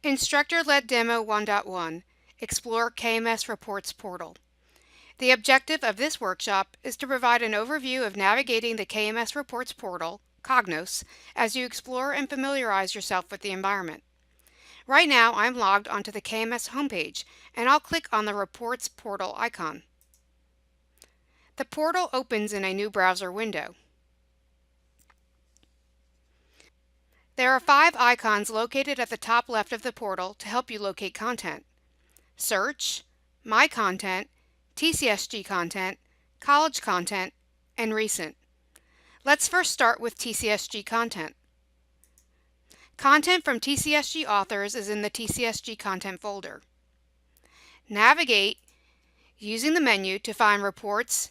Instructor-led Demo 1.1 Explore KMS Reports Portal. The objective of this workshop is to provide an overview of navigating the KMS Reports Portal, Cognos, as you explore and familiarize yourself with the environment. Right now, I'm logged onto the KMS homepage, and I'll click on the Reports Portal icon. The portal opens in a new browser window. There are 5 icons located at the top left of the portal to help you locate content: Search, My Content, TCSG Content, College Content, and Recent. Let's first start with TCSG Content. Content from TCSG authors is in the TCSG Content folder. Navigate using the menu to find reports,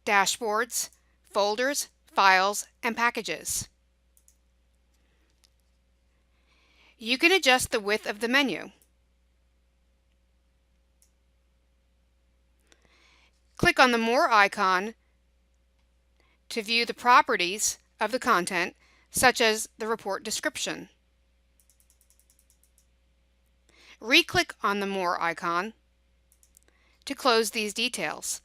dashboards, folders, files, and packages. You can adjust the width of the menu. Click on the More icon to view the properties of the content, such as the report description. Re-click on the More icon to close these details.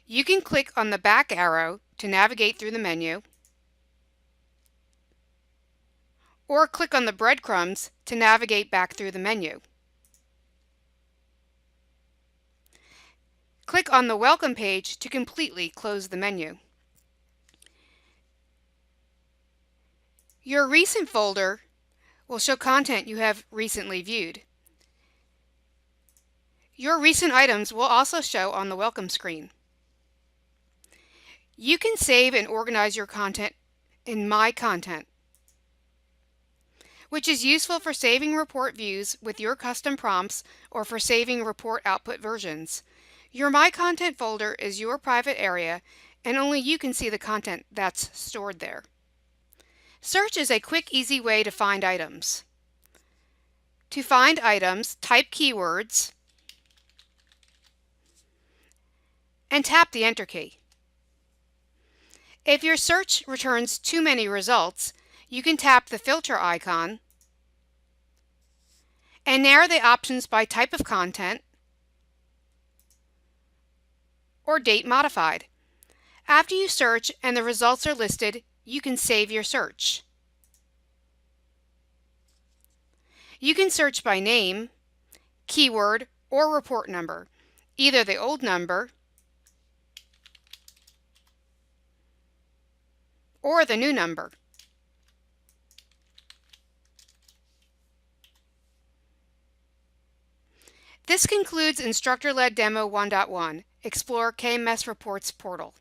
You can click on the back arrow to navigate through the menu, or click on the breadcrumbs to navigate back through the menu. Click on the Welcome page to completely close the menu. Your Recent folder will show content you have recently viewed. Your recent items will also show on the Welcome screen. You can save and organize your content in My Content, which is useful for saving report views with your custom prompts or for saving report output versions. Your My Content folder is your private area, and only you can see the content that's stored there. Search is a quick, easy way to find items. To find items, type keywords and tap the Enter key. If your search returns too many results, you can tap the filter icon and narrow the options by type of content or date modified. After you search and the results are listed, you can save your search. You can search by name, keyword, or report number, either the old number or the new number. This concludes Instructor-led Demo 1.1, Explore KMS Reports Portal.